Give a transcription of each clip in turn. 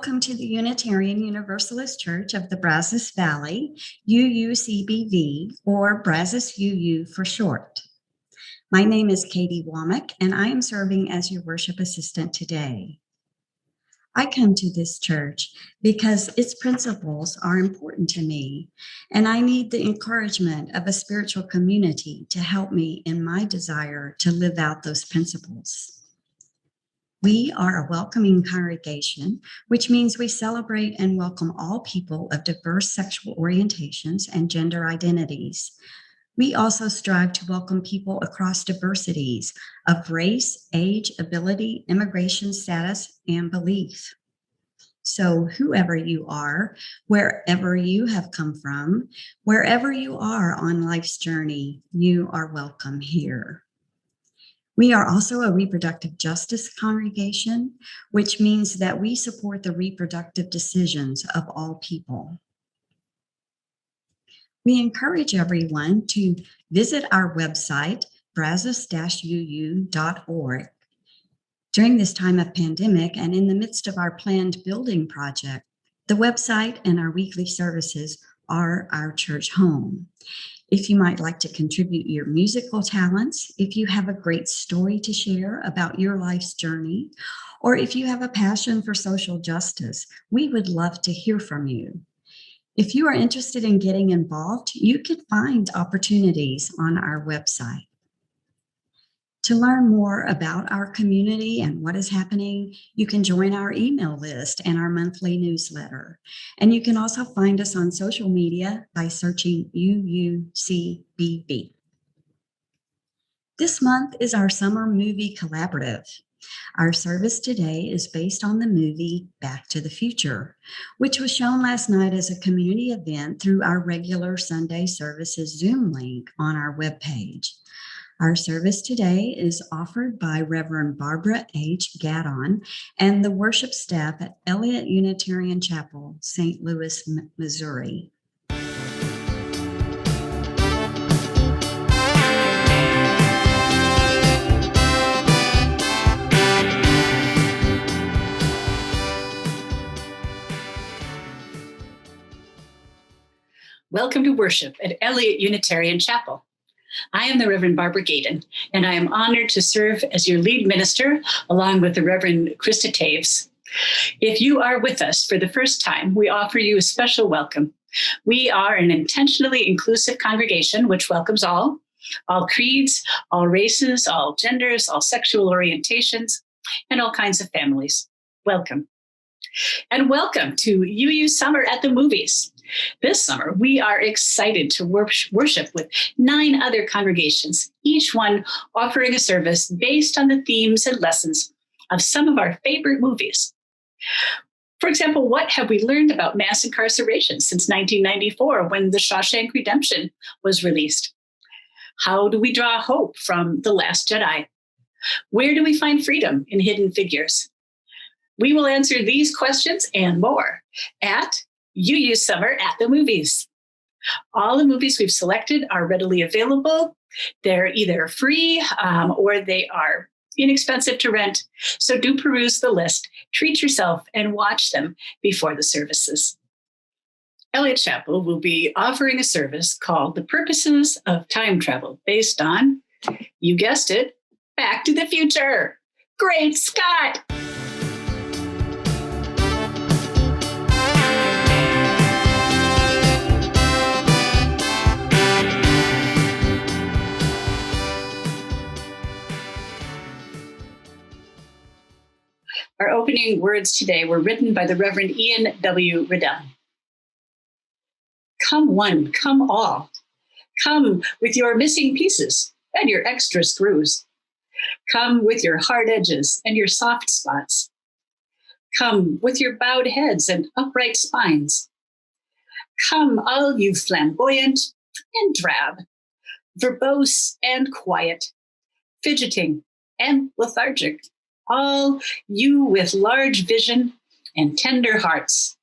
Welcome to the Unitarian Universalist Church of the Brazos Valley, UUCBV, or Brazos UU for short. My name is Katie Womack, and I am serving as your worship assistant today. I come to this church because its principles are important to me, and I need the encouragement of a spiritual community to help me in my desire to live out those principles. We are a welcoming congregation, which means we celebrate and welcome all people of diverse sexual orientations and gender identities. We also strive to welcome people across diversities of race, age, ability, immigration status, and belief. So whoever you are, wherever you have come from, wherever you are on life's journey, you are welcome here. We are also a reproductive justice congregation, which means that we support the reproductive decisions of all people. We encourage everyone to visit our website, brazos-uu.org. During this time of pandemic and in the midst of our planned building project, the website and our weekly services are our church home. If you might like to contribute your musical talents, if you have a great story to share about your life's journey, or if you have a passion for social justice, we would love to hear from you. If you are interested in getting involved, you can find opportunities on our website. To learn more about our community and what is happening, you can join our email list and our monthly newsletter. And you can also find us on social media by searching UUCBV. This month is our summer movie collaborative. Our service today is based on the movie Back to the Future, which was shown last night as a community event through our regular Sunday services Zoom link on our webpage. Our service today is offered by Reverend Barbara H. Gadon and the worship staff at Eliot Unitarian Chapel, St. Louis, Missouri. Welcome to worship at Eliot Unitarian Chapel. I am the Reverend Barbara Gadon, and I am honored to serve as your lead minister along with the Reverend Krista Taves. If you are with us for the first time, we offer you a special welcome. We are an intentionally inclusive congregation which welcomes all creeds, all races, all genders, all sexual orientations, and all kinds of families. Welcome. And welcome to UU Summer at the Movies. This summer, we are excited to worship with 9 other congregations, each one offering a service based on the themes and lessons of some of our favorite movies. For example, what have we learned about mass incarceration since 1994 when The Shawshank Redemption was released? How do we draw hope from The Last Jedi? Where do we find freedom in Hidden Figures? We will answer these questions and more at UU Summer at the Movies. All the movies we've selected are readily available. They're either free or they are inexpensive to rent. So do peruse the list, treat yourself, and watch them before the services. Eliot Chapel will be offering a service called The Purposes of Time Travel, based on, you guessed it, Back to the Future. Great Scott! Our opening words today were written by the Reverend Ian W. Riddell. Come one, come all. Come with your missing pieces and your extra screws. Come with your hard edges and your soft spots. Come with your bowed heads and upright spines. Come, all you flamboyant and drab, verbose and quiet, fidgeting and lethargic. All you with large vision and tender hearts,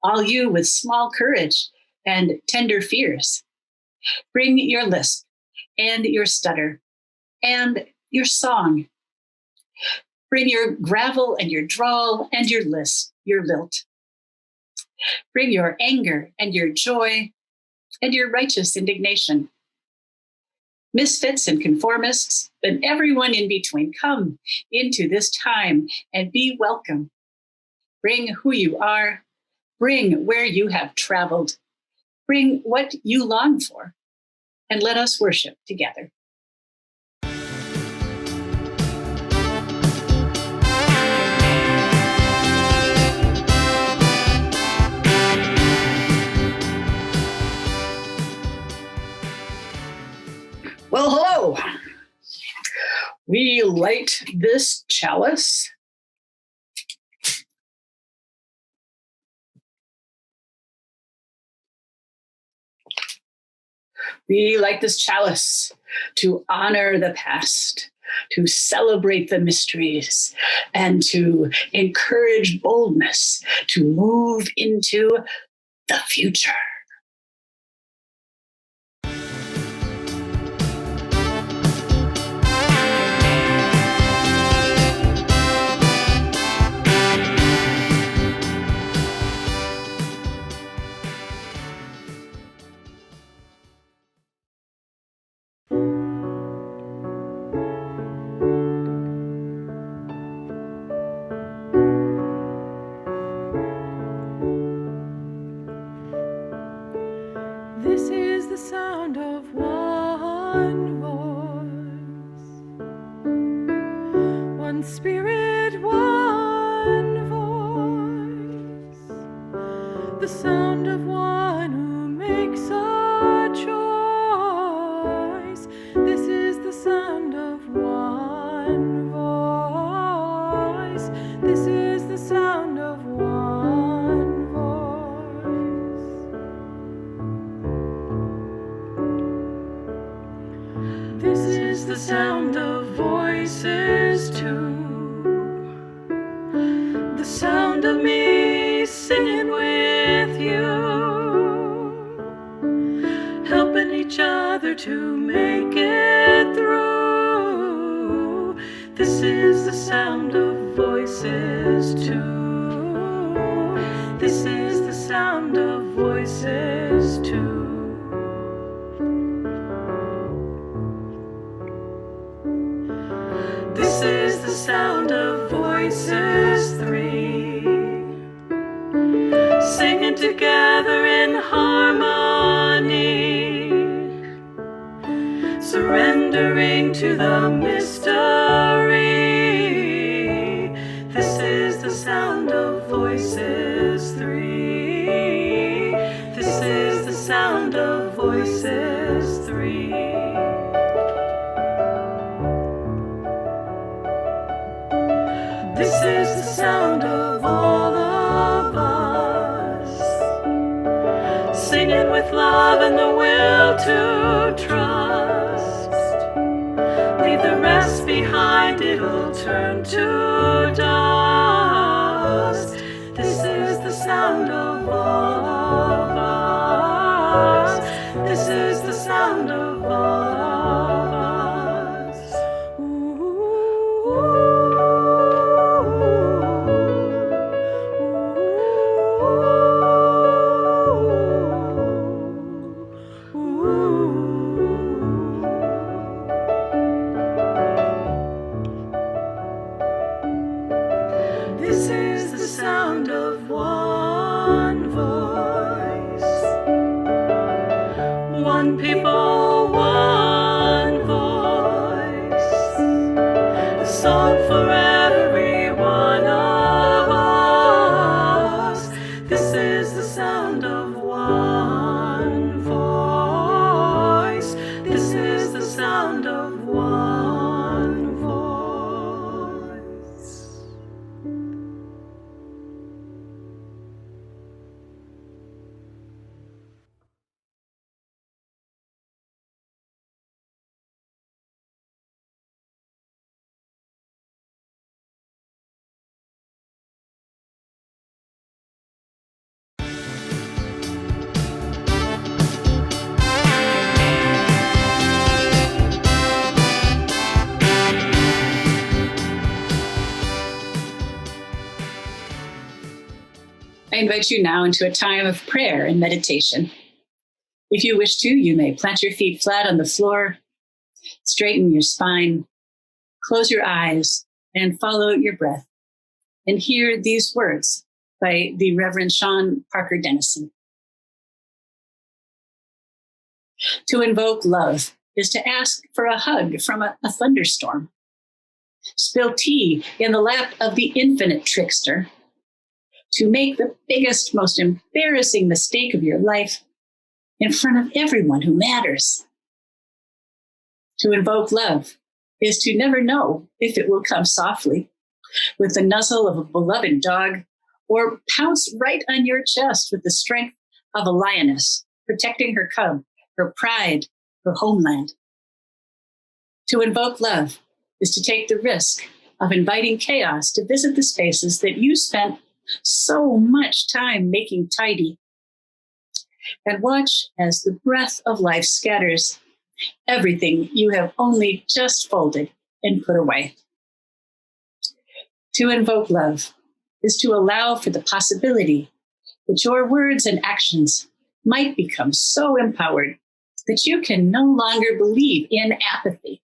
all you with small courage and tender fears. Bring your lisp and your stutter and your song. Bring your gravel and your drawl and your lisp, your lilt. Bring your anger and your joy and your righteous indignation. Misfits and conformists, and everyone in between, come into this time and be welcome. Bring who you are, bring where you have traveled, bring what you long for, and let us worship together. Well, hello. We light this chalice. We light this chalice to honor the past, to celebrate the mysteries, and to encourage boldness to move into the future. This is the sound of one voice, one spirit, one voice, the sound of one who makes a choice. This is the sound of one voice. This is the sound of one voice. This is the sound of voices too, the sound of me singing with you, helping each other to make it through. This is the sound of voices too. This is the sound of voices too. This is the sound of voices three, singing together in harmony, surrendering to the mystery. This is the sound of voices three. This is the sound of voices three. This is the sound of all of us, singing with love and the will to trust. Leave the rest behind, it'll turn to dust. This is the sound of all of us. This is the sound of all of us. Ooh. This is the sound of one voice, one people, one voice, a song for every one of us. This is the sound of one voice. This is the sound of one voice. I invite you now into a time of prayer and meditation. If you wish to, you may plant your feet flat on the floor, straighten your spine, close your eyes, and follow your breath. And hear these words by the Reverend Sean Parker Dennison. To invoke love is to ask for a hug from a thunderstorm. Spill tea in the lap of the infinite trickster. To make the biggest, most embarrassing mistake of your life in front of everyone who matters. To invoke love is to never know if it will come softly with the nuzzle of a beloved dog, or pounce right on your chest with the strength of a lioness, protecting her cub, her pride, her homeland. To invoke love is to take the risk of inviting chaos to visit the spaces that you spent so much time making tidy, and watch as the breath of life scatters everything you have only just folded and put away. To invoke love is to allow for the possibility that your words and actions might become so empowered that you can no longer believe in apathy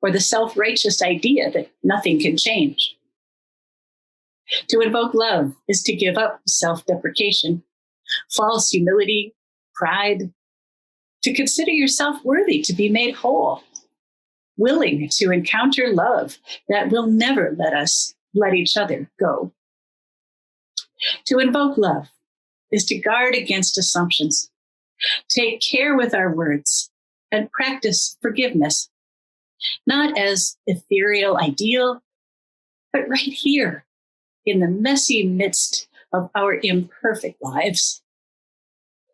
or the self-righteous idea that nothing can change. To invoke love is to give up self-deprecation, false humility, pride, to consider yourself worthy to be made whole, willing to encounter love that will never let each other go. To invoke love is to guard against assumptions, take care with our words, and practice forgiveness, not as ethereal ideal, but right here in the messy midst of our imperfect lives.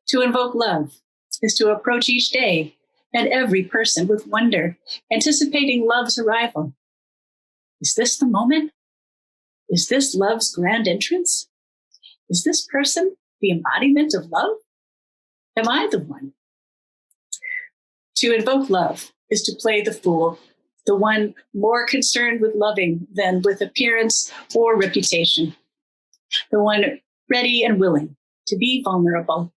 To invoke love is to approach each day and every person with wonder, anticipating love's arrival. Is this the moment? Is this love's grand entrance? Is this person the embodiment of love? Am I the one? To invoke love is to play the fool, the one more concerned with loving than with appearance or reputation, the one ready and willing to be vulnerable,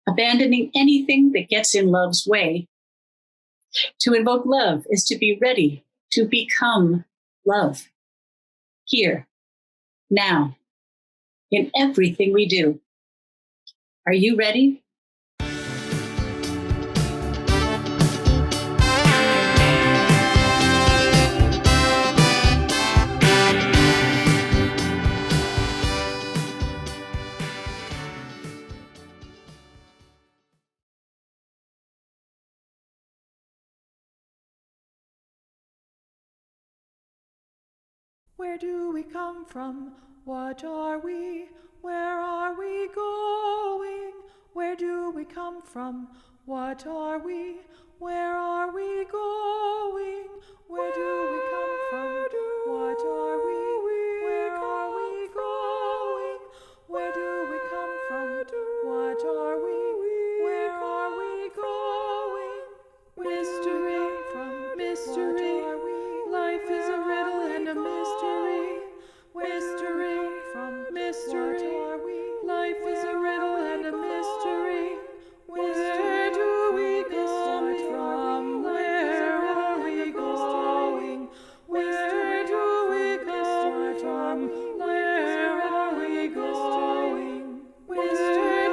abandoning anything that gets in love's way. To invoke love is to be ready to become love, here, now, in everything we do. Are you ready? Where do we come from? What are we? Where are we going? Where do we come from? What are we? Where are we going? Where do we come from? What are we? Where are we going? Where do we come from? What are we? Where are we going? Mystery from mystery. Life is a riddle and a mystery. Mystery from mystery. Life is a riddle and a mystery. Where do we come from? Where are we going? Where do we come from? Where are we going? Where do we come from? Where are we going? Where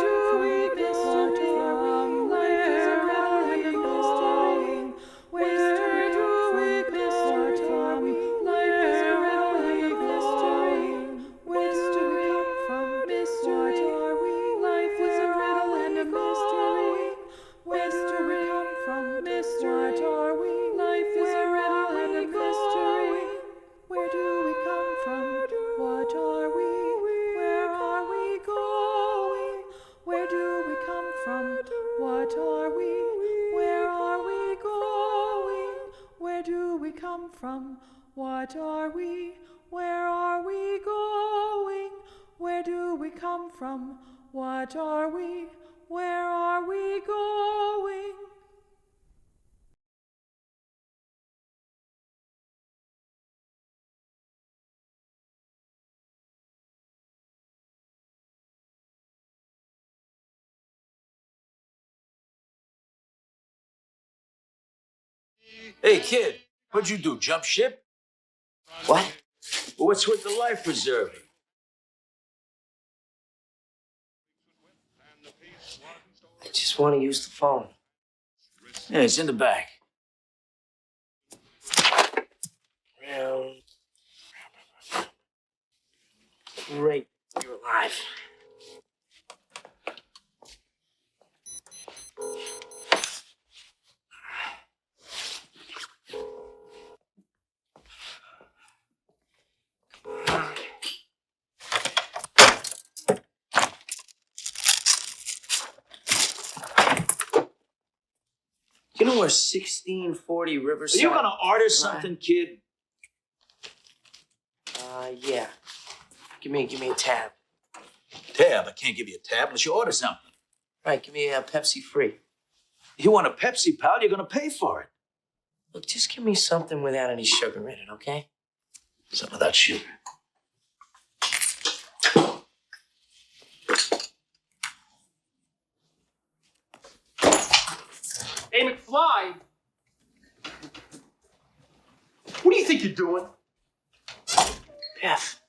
do we come from? Life is a riddle and a mystery. Where do we come from? Mystery. Life is a riddle and a mystery. Where do we come from? Mystery. Life is a riddle and a mystery. Where do we come from? What are we? Where are we going? Where do we come from? What are we? Where are we going? Where do we come from? What are we? Where are we going? Where do we come from? What are we? Where are we going? Hey, kid, what'd you do, jump ship? What? What's with the life preserving? I just want to use the phone. Yeah, it's in the bag. Round. Great, you're alive. You know where 1640 Riverside? Are you gonna order something, kid? Yeah. Give me a tab. Tab, I can't give you a tab unless you order something. Right, give me a Pepsi free. You want a Pepsi, pal? You're gonna pay for it. Look, just give me something without any sugar in it, okay? Something without sugar. Hey, McFly. What do you think you're doing? Biff.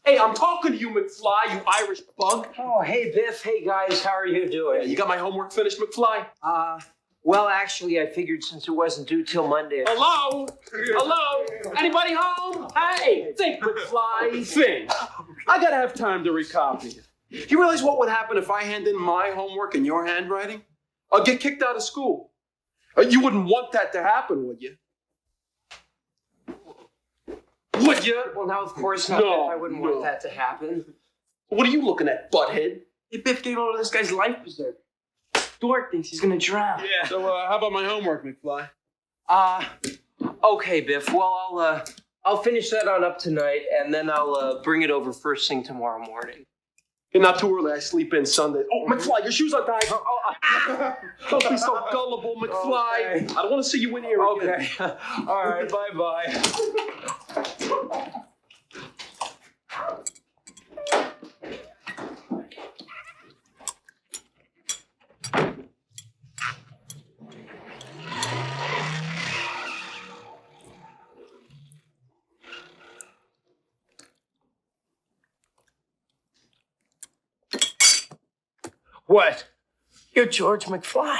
Hey, I'm talking to you, McFly, you Irish bug. Oh, hey, Biff. Hey, guys. How are you doing? You got my homework finished, McFly? Well, actually, I figured since it wasn't due till Monday. Hello? Hello? Anybody home? Hey, think, McFly, think. I gotta have time to recopy it. You realize what would happen if I hand in my homework in your handwriting? I'll get kicked out of school. You wouldn't want that to happen, would you? Would you? Well, now, of course not. No, Biff. I wouldn't no. want that to happen. What are you looking at, butthead? Hey, Biff, do you know this guy's life preserver? Dork thinks he's gonna drown. Yeah. So, how about my homework, McFly? Okay, Biff. Well, I'll finish that on up tonight, and then I'll bring it over first thing tomorrow morning. Hey, not too early. I sleep in Sunday. Oh, McFly, your shoes untied. Don't be so gullible, McFly. Okay. I don't want to see you in here again. Okay. All right. Bye-bye. What? You're George McFly.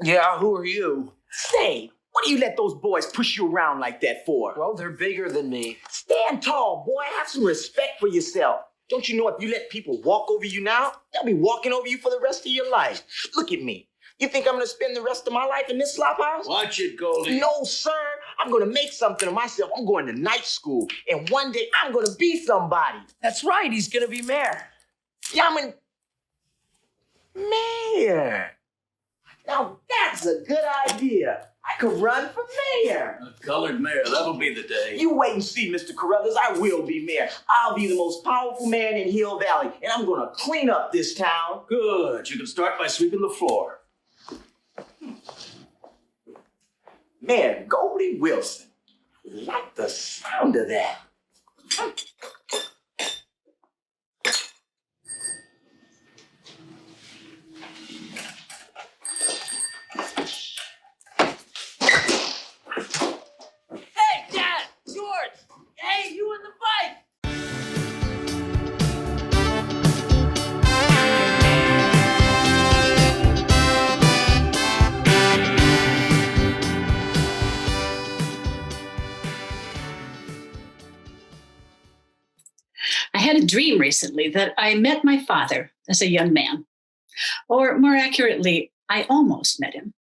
Yeah, who are you? Say, what do you let those boys push you around like that for? Well, they're bigger than me. Stand tall, boy. Have some respect for yourself. Don't you know if you let people walk over you now, they'll be walking over you for the rest of your life. Look at me. You think I'm gonna spend the rest of my life in this slop house? Watch it, Goldie. No, sir. I'm gonna make something of myself. I'm going to night school. And one day I'm gonna be somebody. That's right, he's gonna be mayor. Yeah, I'm in mayor. Now that's a good idea. I could run for mayor. A colored mayor, that'll be the day. You wait and see, Mr. Carruthers. I will be mayor. I'll be the most powerful man in Hill Valley, and I'm gonna clean up this town. Good. You can start by sweeping the floor. Mayor Goldie Wilson. Like the sound of that. Hey, Dad! George! Hey, you in the bike! I had a dream recently that I met my father as a young man, or more accurately, I almost met him.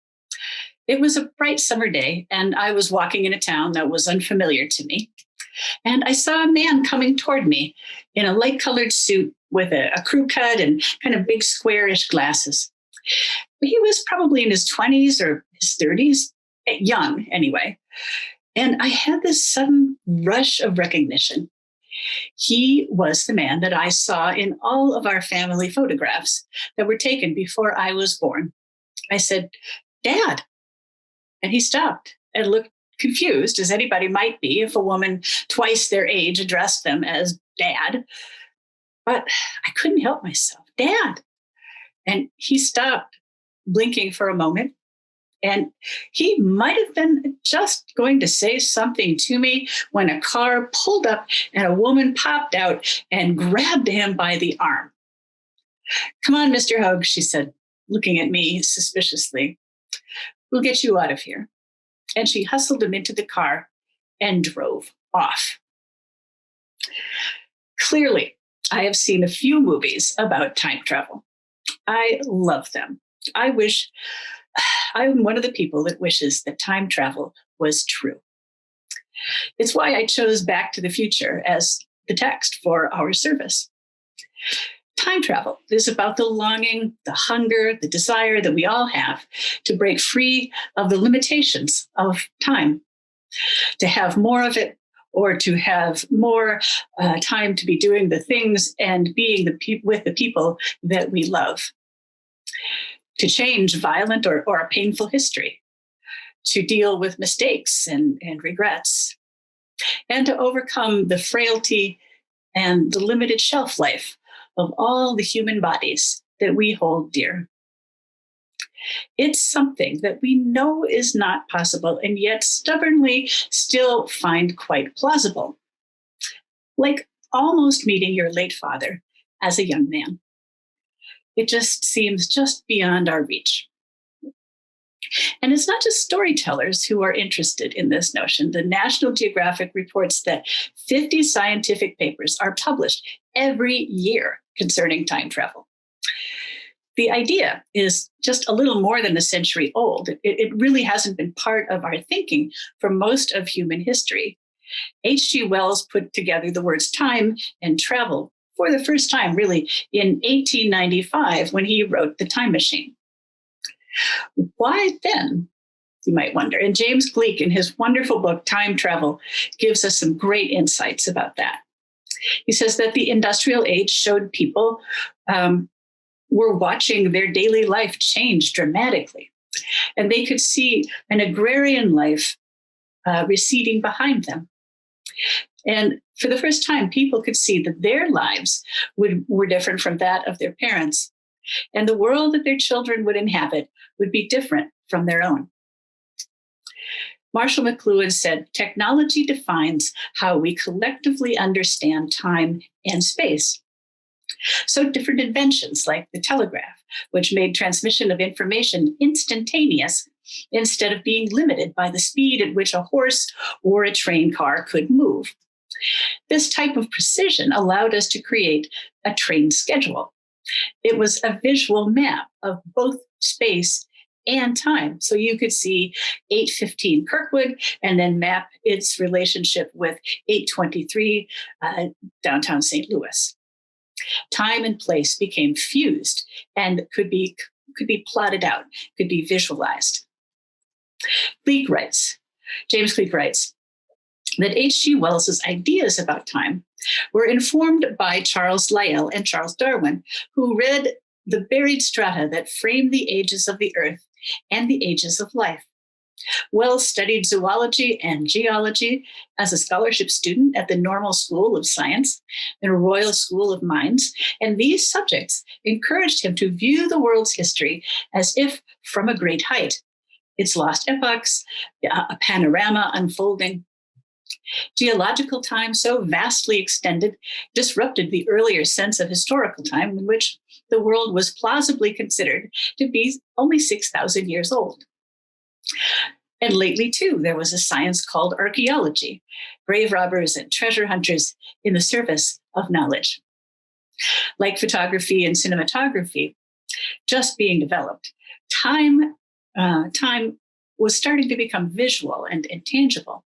It was a bright summer day, and I was walking in a town that was unfamiliar to me. And I saw a man coming toward me in a light-colored suit with a crew cut and kind of big squarish glasses. He was probably in his 20s or his 30s, young anyway. And I had this sudden rush of recognition. He was the man that I saw in all of our family photographs that were taken before I was born. I said, "Dad." And he stopped and looked confused, as anybody might be if a woman twice their age addressed them as Dad. But I couldn't help myself. "Dad." And he stopped, blinking for a moment, And he might have been just going to say something to me when a car pulled up and a woman popped out and grabbed him by the arm. "Come on, Mr. Hogue," she said, looking at me suspiciously. "We'll get you out of here." And she hustled him into the car and drove off. Clearly, I have seen a few movies about time travel. I love them. I'm one of the people that wishes that time travel was true. It's why I chose Back to the Future as the text for our service. Time travel is about the longing, the hunger, the desire that we all have to break free of the limitations of time, to have more of it, or to have more time to be doing the things and being with the people that we love, to change violent or a painful history, to deal with mistakes and regrets, and to overcome the frailty and the limited shelf life of all the human bodies that we hold dear. It's something that we know is not possible and yet stubbornly still find quite plausible, like almost meeting your late father as a young man. It just seems just beyond our reach. And it's not just storytellers who are interested in this notion. The National Geographic reports that 50 scientific papers are published every year concerning time travel. The idea is just a little more than a century old. It really hasn't been part of our thinking for most of human history. H.G. Wells put together the words time and travel for the first time, really, in 1895 when he wrote The Time Machine. Why then, you might wonder? And James Gleick, in his wonderful book, Time Travel, gives us some great insights about that. He says that the industrial age showed people were watching their daily life change dramatically. And they could see an agrarian life receding behind them. And for the first time, people could see that their lives were different from that of their parents. And the world that their children would inhabit would be different from their own. Marshall McLuhan said, "Technology defines how we collectively understand time and space." So different inventions like the telegraph, which made transmission of information instantaneous instead of being limited by the speed at which a horse or a train car could move. This type of precision allowed us to create a train schedule. It was a visual map of both space and time. So you could see 8:15 Kirkwood and then map its relationship with 8:23 downtown St. Louis. Time and place became fused and could be plotted out, could be visualized. James Gleick writes, that H.G. Wells's ideas about time were informed by Charles Lyell and Charles Darwin, who read the buried strata that frame the ages of the earth and the ages of life. Wells studied zoology and geology as a scholarship student at the Normal School of Science and Royal School of Mines, and these subjects encouraged him to view the world's history as if from a great height, its lost epochs, a panorama unfolding. Geological time, so vastly extended, disrupted the earlier sense of historical time in which the world was plausibly considered to be only 6,000 years old. And lately, too, there was a science called archaeology, grave robbers and treasure hunters in the service of knowledge. Like photography and cinematography, just being developed, time was starting to become visual and tangible.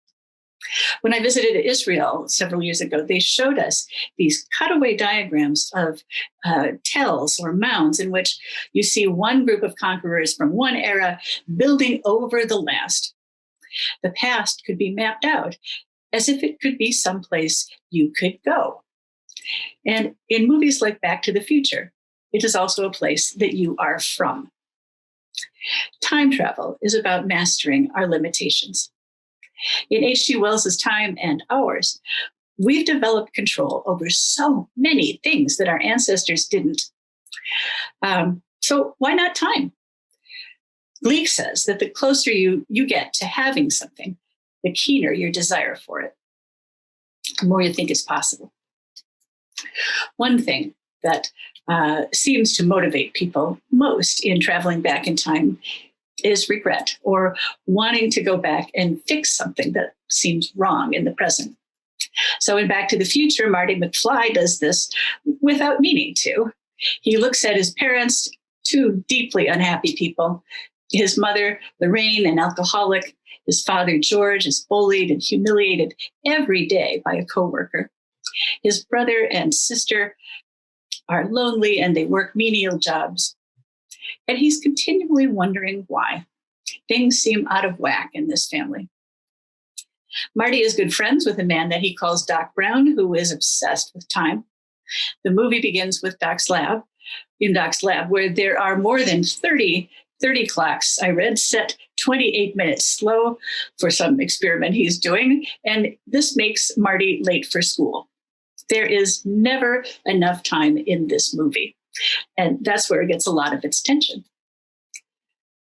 When I visited Israel several years ago, they showed us these cutaway diagrams of tells or mounds in which you see one group of conquerors from one era building over the last. The past could be mapped out as if it could be someplace you could go. And in movies like Back to the Future, it is also a place that you are from. Time travel is about mastering our limitations. In H.G. Wells's time and ours, we've developed control over so many things that our ancestors didn't. So why not time? Gleek says that the closer you get to having something, the keener your desire for it, the more you think it's possible. One thing that seems to motivate people most in traveling back in time is regret, or wanting to go back and fix something that seems wrong in the present. So in Back to the Future, Marty McFly does this without meaning to. He looks at his parents, two deeply unhappy people. His mother, Lorraine, an alcoholic. His father, George, is bullied and humiliated every day by a coworker. His brother and sister are lonely and they work menial jobs. And he's continually wondering why. Things seem out of whack in this family. Marty is good friends with a man that he calls Doc Brown, who is obsessed with time. The movie begins with Doc's lab, where there are more than 30 clocks, I read, set 28 minutes slow for some experiment he's doing. And this makes Marty late for school. There is never enough time in this movie. And that's where it gets a lot of its tension.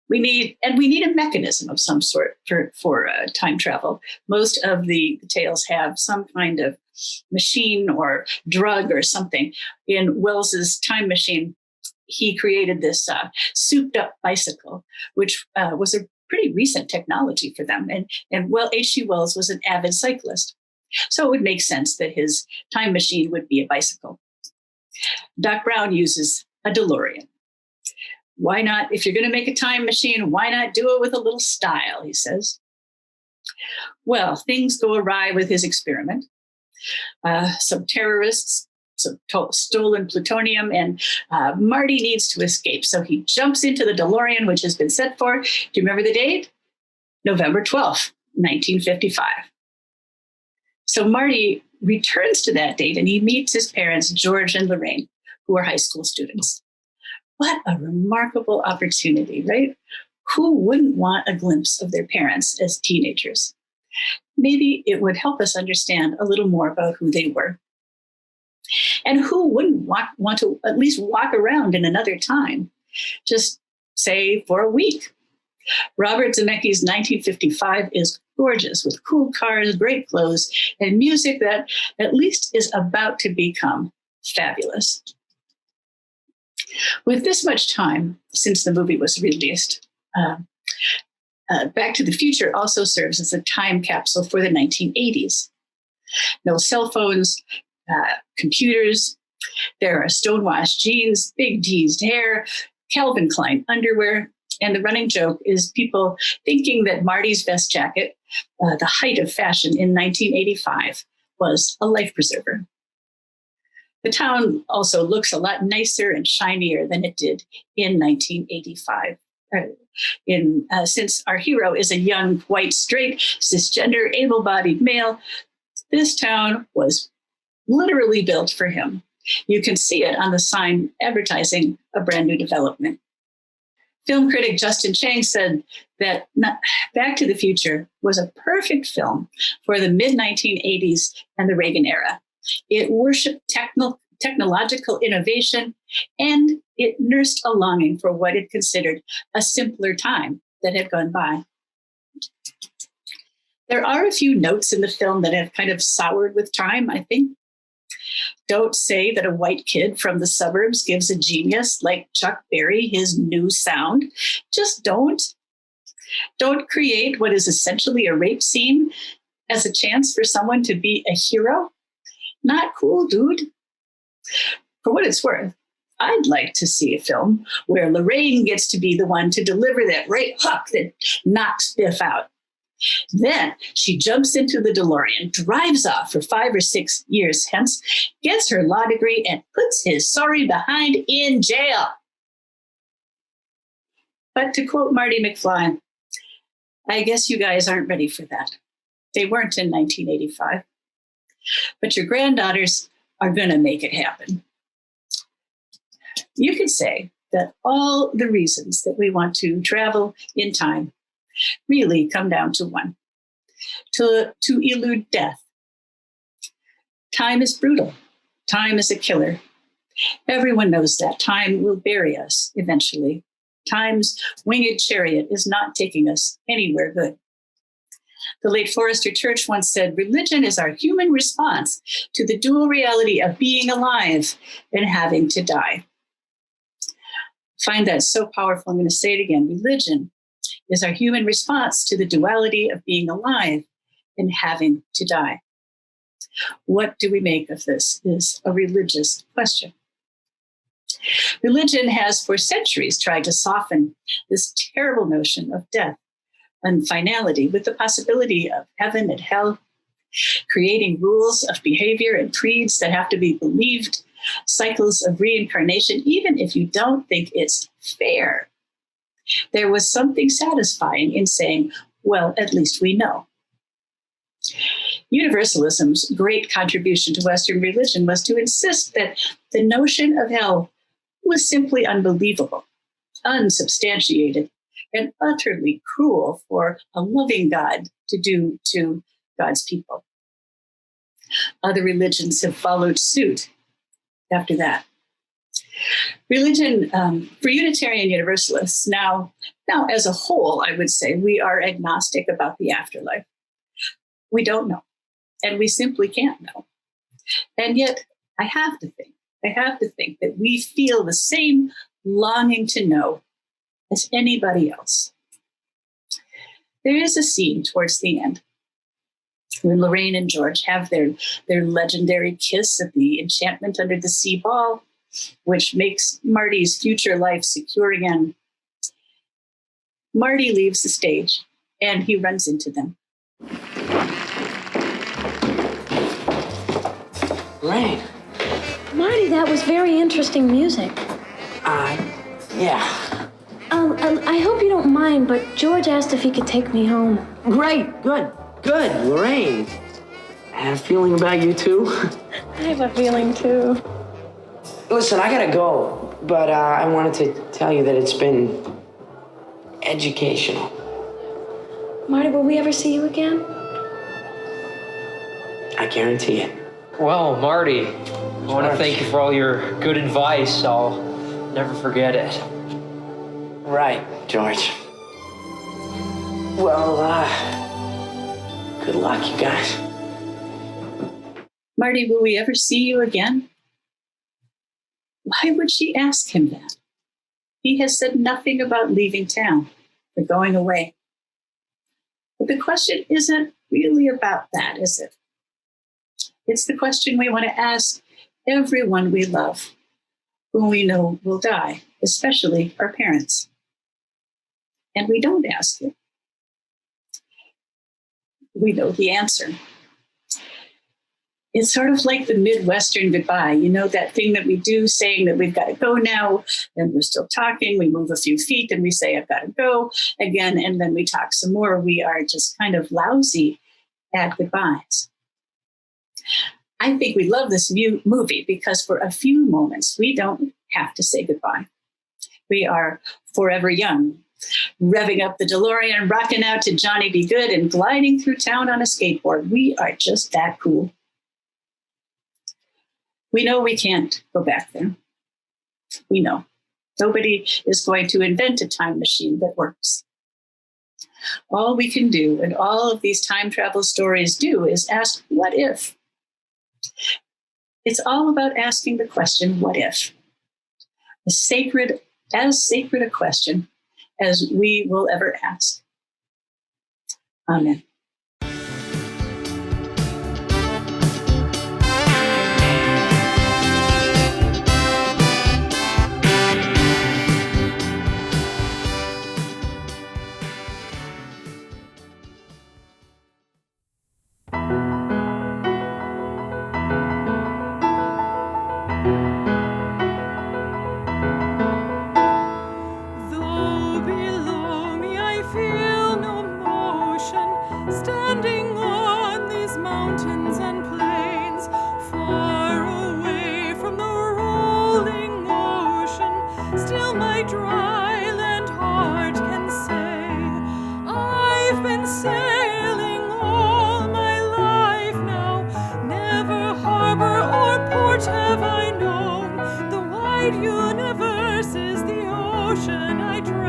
We need a mechanism of some sort for time travel. Most of the tales have some kind of machine or drug or something. In Wells's Time Machine, he created this souped up bicycle, which was a pretty recent technology for them. And H.G. Wells was an avid cyclist. So it would make sense that his time machine would be a bicycle. Doc Brown uses a DeLorean. Why not, if you're going to make a time machine, why not do it with a little style, he says. Well, things go awry with his experiment. Some terrorists stolen plutonium, and Marty needs to escape. So he jumps into the DeLorean, which has been set for, do you remember the date? November 12th, 1955. So Marty returns to that date and he meets his parents, George and Lorraine, who are high school students. What a remarkable opportunity, right? Who wouldn't want a glimpse of their parents as teenagers? Maybe it would help us understand a little more about who they were. And who wouldn't want to at least walk around in another time, just say for a week? Robert Zemeckis' 1955 is gorgeous, with cool cars, great clothes, and music that at least is about to become fabulous. With this much time since the movie was released, Back to the Future also serves as a time capsule for the 1980s. No cell phones, computers, there are stonewashed jeans, big teased hair, Calvin Klein underwear, and the running joke is people thinking that Marty's vest jacket, the height of fashion in 1985, was a life preserver. The town also looks a lot nicer and shinier than it did in 1985. Since our hero is a young, white, straight, cisgender, able-bodied male, this town was literally built for him. You can see it on the sign advertising a brand new development. Film critic Justin Chang said that Back to the Future was a perfect film for the mid-1980s and the Reagan era. It worshiped technological innovation, and it nursed a longing for what it considered a simpler time that had gone by. There are a few notes in the film that have kind of soured with time, I think. Don't say that a white kid from the suburbs gives a genius like Chuck Berry his new sound. Just don't. Don't create what is essentially a rape scene as a chance for someone to be a hero. Not cool, dude. For what it's worth, I'd like to see a film where Lorraine gets to be the one to deliver that right hook that knocks Biff out. Then she jumps into the DeLorean, drives off for 5 or 6 years hence, gets her law degree, and puts his sorry behind in jail. But to quote Marty McFly, I guess you guys aren't ready for that. They weren't in 1985. But your granddaughters are going to make it happen. You could say that all the reasons that we want to travel in time really come down to one, to elude death. Time is brutal. Time is a killer. Everyone knows that time will bury us eventually. Time's winged chariot is not taking us anywhere good. The late Forrester Church once said, religion is our human response to the dual reality of being alive and having to die. I find that so powerful. I'm going to say it again. Religion is our human response to the duality of being alive and having to die. What do we make of this is a religious question. Religion has for centuries tried to soften this terrible notion of death and finality with the possibility of heaven and hell, creating rules of behavior and creeds that have to be believed, cycles of reincarnation, even if you don't think it's fair. There was something satisfying in saying, well, at least we know. Universalism's great contribution to Western religion was to insist that the notion of hell was simply unbelievable, unsubstantiated, and utterly cruel for a loving God to do to God's people. Other religions have followed suit after that. Religion, for Unitarian Universalists, now as a whole, I would say we are agnostic about the afterlife. We don't know, and we simply can't know. And yet, I have to think that we feel the same longing to know as anybody else. There is a scene towards the end when Lorraine and George have their legendary kiss at the Enchantment Under the Sea ball, which makes Marty's future life secure again. Marty leaves the stage and he runs into them. Lorraine. Marty, that was very interesting music. Yeah. I hope you don't mind, but George asked if he could take me home. Great. Good. Lorraine. I had a feeling about you, too. I have a feeling, too. Listen, I gotta go, but I wanted to tell you that it's been educational. Marty, will we ever see you again? I guarantee it. Well, Marty, I want to thank you for all your good advice. I'll never forget it. Right, George. Well, good luck, you guys. Marty, will we ever see you again? Why would she ask him that? He has said nothing about leaving town or going away. But the question isn't really about that, is it? It's the question we want to ask everyone we love, whom we know will die, especially our parents. And we don't ask it. We know the answer. It's sort of like the Midwestern goodbye. You know, that thing that we do saying that we've got to go now, and we're still talking. We move a few feet and we say, I've got to go again. And then we talk some more. We are just kind of lousy at goodbyes. I think we love this movie because for a few moments, we don't have to say goodbye. We are forever young, revving up the DeLorean, rocking out to Johnny Be Good, and gliding through town on a skateboard. We are just that cool. We know we can't go back there. We know. Nobody is going to invent a time machine that works. All we can do, and all of these time travel stories do, is ask, what if? It's all about asking the question, what if? As sacred a question as we will ever ask. Amen. Though below me I feel no motion, standing on these mountains and plains, far away from the rolling ocean, still my dry land heart can say, I've been sailing all my life now, never harbor or port have I known, the wide universe is the ocean I drown.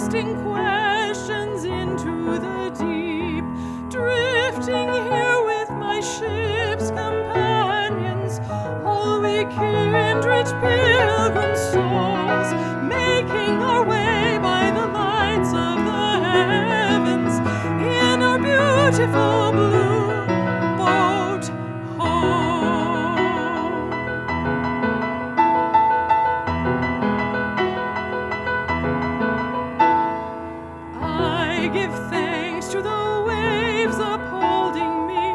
casting questions into the deep, drifting here with my ship's companions, all we kindred pilgrim souls, making our way by the lights of the heavens in our beautiful blue boat home. I give thanks to the waves upholding me,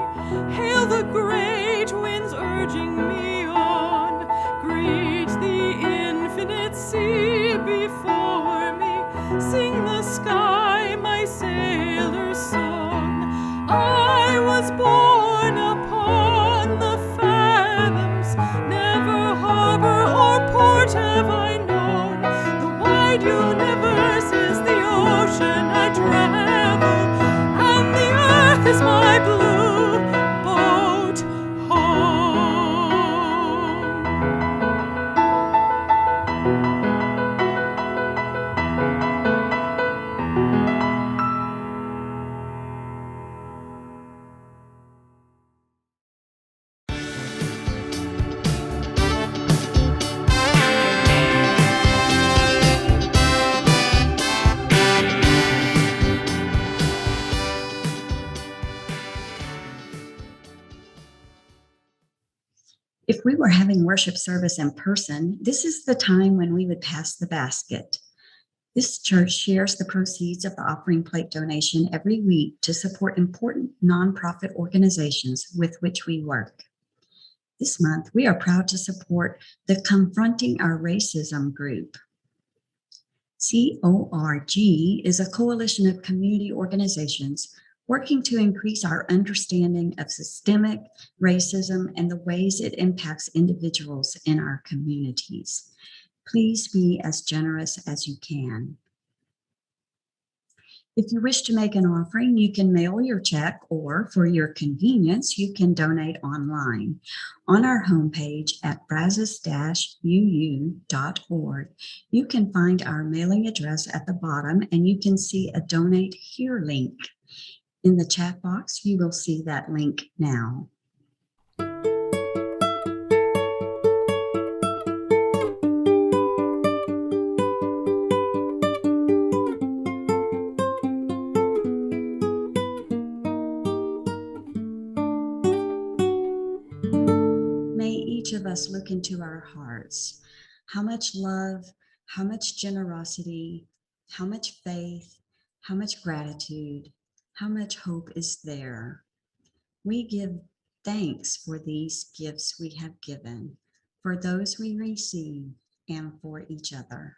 hail the great winds urging me on, greet the infinite sea before me, sing the sky my sailor's song. I was born upon the fathoms, never harbor or port have I known. The wide universe is the ocean I travel, and the earth is my blue boat home. If we were having worship service in person, this is the time when we would pass the basket. This church shares the proceeds of the offering plate donation every week to support important nonprofit organizations with which we work. This month, we are proud to support the Confronting Our Racism group. CORG is a coalition of community organizations working to increase our understanding of systemic racism and the ways it impacts individuals in our communities. Please be as generous as you can. If you wish to make an offering, you can mail your check, or for your convenience, you can donate online. On our homepage at brazos-uu.org, you can find our mailing address at the bottom, and you can see a Donate Here link. In the chat box, you will see that link now. May each of us look into our hearts. How much love, how much generosity, how much faith, how much gratitude, how much hope is there? We give thanks for these gifts we have given, for those we receive, and for each other.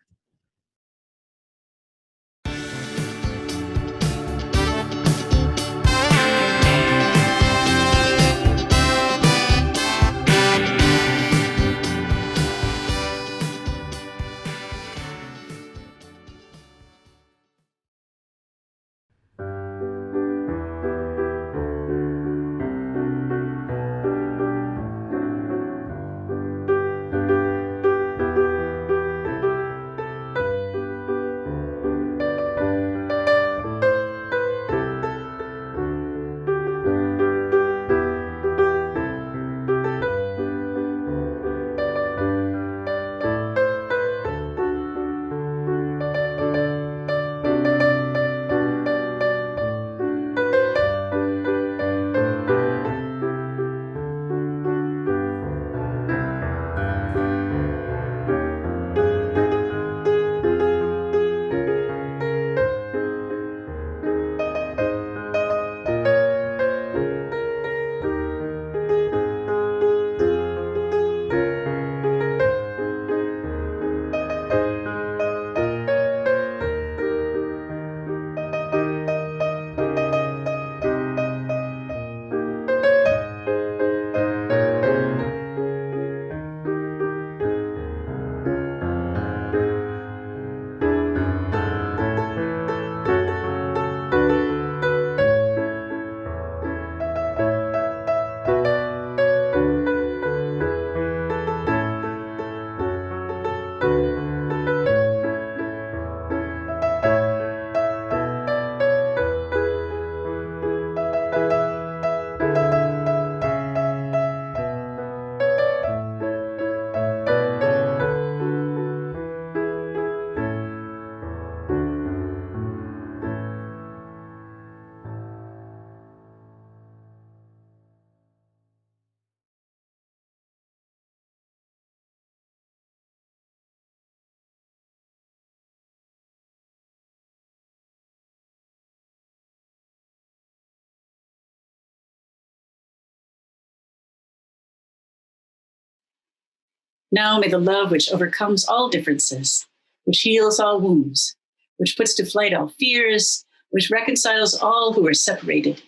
Now may the love which overcomes all differences, which heals all wounds, which puts to flight all fears, which reconciles all who are separated,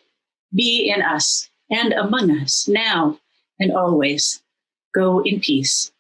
be in us and among us now and always. Go in peace.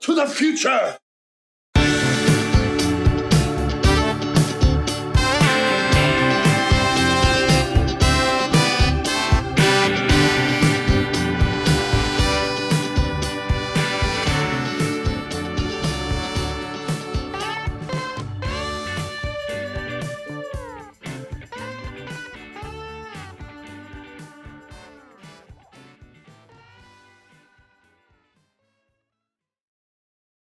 To the future!